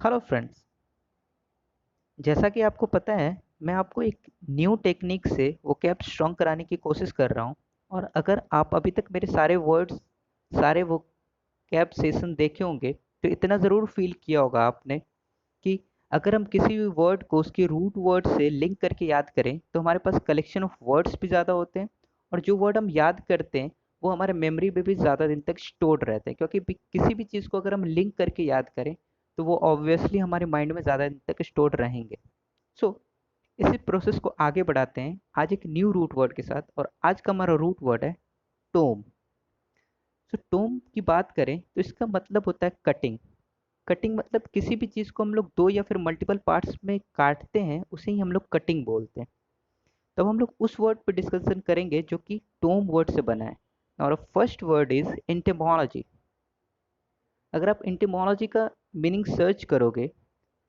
Hello friends. जैसा कि आपको पता है, मैं आपको एक न्यू टेक्निक से वोकैब स्ट्रॉन्ग कराने की कोशिश कर रहा हूँ। और अगर आप अभी तक मेरे सारे वर्ड्स, सारे वोकैब सेशन देखे होंगे तो इतना ज़रूर फील किया होगा आपने कि अगर हम किसी भी वर्ड को उसके रूट वर्ड से लिंक करके याद करें तो हमारे पास कलेक्शन ऑफ वर्ड्स भी ज़्यादा होते हैं। और जो वर्ड हम याद करते हैं वो हमारे मेमोरी में भी ज़्यादा दिन तक स्टोर्ड रहते हैं, क्योंकि किसी भी चीज़ को अगर हम लिंक करके याद करें तो वो ऑब्वियसली हमारे माइंड में ज़्यादा दिन तक स्टोर्ड रहेंगे। सो इसी प्रोसेस को आगे बढ़ाते हैं आज एक न्यू रूट वर्ड के साथ। और आज का हमारा रूट वर्ड है टोम। सो टोम की बात करें तो इसका मतलब होता है कटिंग। कटिंग मतलब किसी भी चीज़ को हम लोग दो या फिर मल्टीपल पार्ट्स में काटते हैं उसे ही हम लोग कटिंग बोलते हैं। तब हम लोग उस वर्ड पे डिस्कशन करेंगे जो कि टोम वर्ड से बना है। और फर्स्ट वर्ड इज एंटेमोलॉजी। अगर आप एंटेमोलॉजी का मीनिंग सर्च करोगे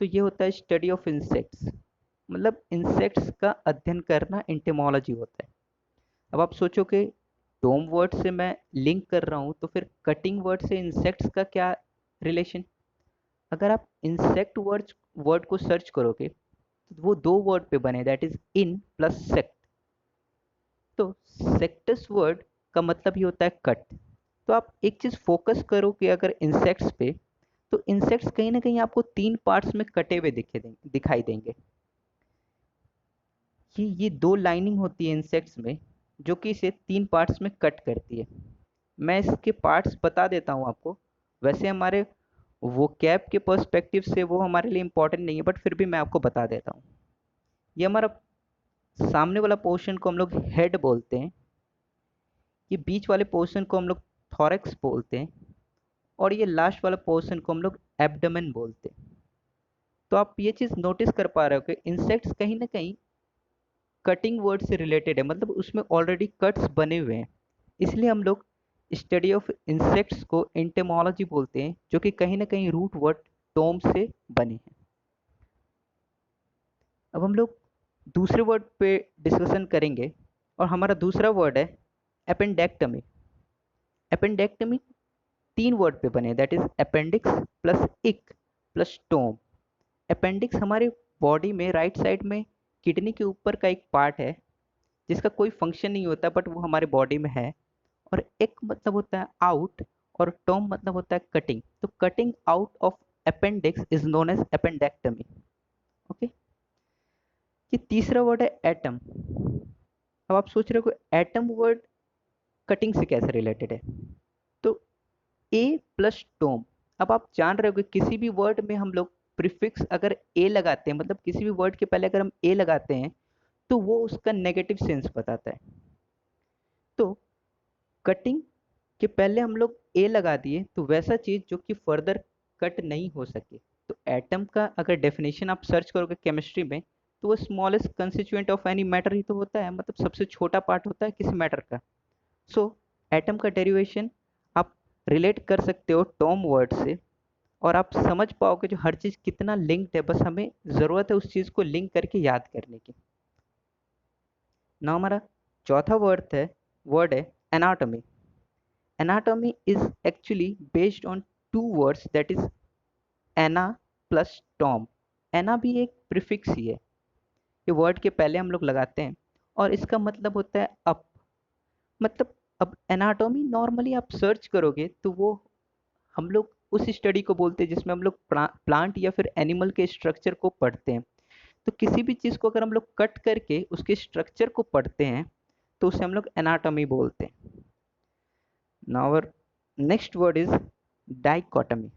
तो ये होता है स्टडी ऑफ इंसेक्ट्स। मतलब इंसेक्ट्स का अध्ययन करना एंटेमोलॉजी होता है। अब आप सोचो कि टोम वर्ड से मैं लिंक कर रहा हूँ तो फिर कटिंग वर्ड से इंसेक्ट्स का क्या रिलेशन। अगर आप इंसेक्ट वर्ड वर्ड को सर्च करोगे तो वो दो वर्ड पे बने, that is in plus sect. तो सेक्टस वर्ड का मतलब ही होता है कट। तो आप एक चीज फोकस करो कि अगर इंसेक्ट्स पे, तो इंसेक्ट्स कहीं ना कहीं आपको तीन पार्ट्स में कटे हुए दिखाई देंगे। ये दो लाइनिंग होती है इंसेक्ट्स में जो कि इसे तीन पार्ट्स में कट करती है। मैं इसके पार्ट्स बता देता हूँ आपको। वैसे हमारे वो कैप के पर्सपेक्टिव से वो हमारे लिए इम्पोर्टेंट नहीं है, बट फिर भी मैं आपको बता देता हूँ। ये हमारा सामने वाला पोर्शन को हम लोग हेड बोलते हैं। ये बीच वाले पोर्शन को हम लोग थॉरेक्स बोलते हैं। और ये लास्ट वाला पोर्शन को हम लोग एब्डोमेन बोलते हैं। तो आप ये चीज़ नोटिस कर पा रहे हो कि इंसेक्ट्स कहीं ना कहीं कटिंग वर्ड से रिलेटेड है, मतलब उसमें ऑलरेडी कट्स बने हुए हैं। इसलिए हम लोग स्टडी ऑफ इंसेक्ट्स को एंटेमोलॉजी बोलते हैं, जो कि कहीं ना कहीं रूट वर्ड टोम से बने हैं। अब हम लोग दूसरे वर्ड पे डिस्कशन करेंगे। और हमारा दूसरा वर्ड है अपेंडेक्टमी। अपेंडेक्टमी तीन वर्ड पे बने, दैट इज अपेंडिक्स प्लस इक प्लस टोम। अपेंडिक्स हमारे बॉडी में राइट साइड में किडनी के ऊपर का एक पार्ट है जिसका कोई फंक्शन नहीं होता बट वो हमारे बॉडी में है। और एक मतलब होता है आउट और टर्म मतलब होता है कटिंग। तो cutting out of appendix is known as appendectomy. Okay. ये तीसरा वर्ड है एटम। अब आप सोच रहे हो कि एटम वर्ड कटिंग से कैसे रिलेटेड है। तो ए प्लस टोम। अब आप जान रहे हो कि किसी भी वर्ड में हम लोग प्रीफिक्स अगर ए लगाते हैं, मतलब किसी भी वर्ड के पहले अगर हम ए लगाते हैं तो वो उसका नेगेटिव सेंस बताता है। तो कटिंग के पहले हम लोग ए लगा दिए तो वैसा चीज जो कि फर्दर कट नहीं हो सके। तो एटम का अगर डेफिनेशन आप सर्च करोगे केमिस्ट्री में तो वो smallest constituent of any matter ही तो होता है, मतलब सबसे छोटा पार्ट होता है किसी मैटर का। सो एटम का डेरिवेशन आप रिलेट कर सकते हो टॉम वर्ड से। और आप समझ पाओगे जो हर चीज कितना लिंक्ड है, बस हमें जरूरत है उस चीज को लिंक करके याद करने की। ना हमारा चौथा वर्ड है anatomy. Anatomy is actually based on two words, that is ana plus tom. ana भी एक प्रीफिक्स ही है। ये वर्ड के पहले हम लोग लगाते हैं और इसका मतलब होता है अप। मतलब अब एनाटॉमी नॉर्मली आप सर्च करोगे तो वो हम लोग उस स्टडी को बोलते हैं जिसमें हम लोग प्लांट या फिर एनिमल के स्ट्रक्चर को पढ़ते हैं। तो किसी भी चीज़ को अगर हम लोग कट करके उसके स्ट्रक्चर को पढ़ते हैं तो उसे हम लोग एनाटॉमी बोलते हैं। Now our next word is dichotomy.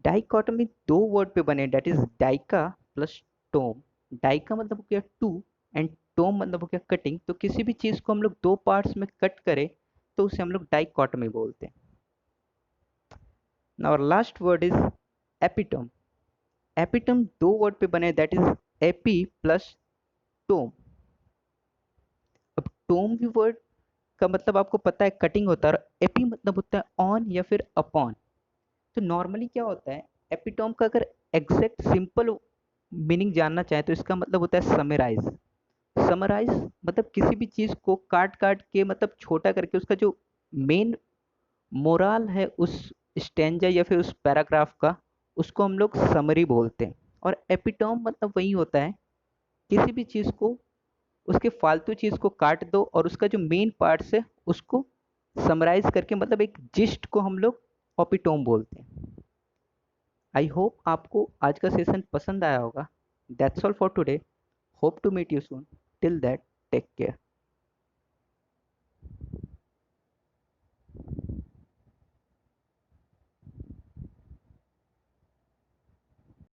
Dichotomy दो वर्ड पे बने, that is dicho plus tome. Dicho मतलब हो गया टू एंड टोम मतलब हो गया कटिंग। तो किसी भी चीज को हम लोग दो पार्ट्स में कट करें तो उसे हम लोग डाइकोटमी बोलते हैं। Now last word is epitome. Epitome दो वर्ड पे बने, that is epi plus tome. अब टोम भी वर्ड का मतलब आपको पता है कटिंग होता है, और एपी मतलब होता है ऑन या फिर अपॉन। तो नॉर्मली क्या होता है, एपिटोम का अगर एग्जैक्ट सिंपल मीनिंग जानना चाहे तो इसका मतलब होता है समराइज। समराइज मतलब किसी भी चीज को काट काट के मतलब छोटा करके उसका जो मेन मोरल है उस स्टेंजा या फिर उस पैराग्राफ का उसको हम लोग समरी बोलते हैं। और एपिटोम मतलब वही होता है, किसी भी चीज़ को, उसके फालतू चीज़ को काट दो और उसका जो मेन पार्ट्स है उसको समराइज करके, मतलब एक जिस्ट को हम लोग ऑपिटोम बोलते हैं। आई होप आपको आज का सेशन पसंद आया होगा। That's all for today. Hope to meet you soon. Till that, take care.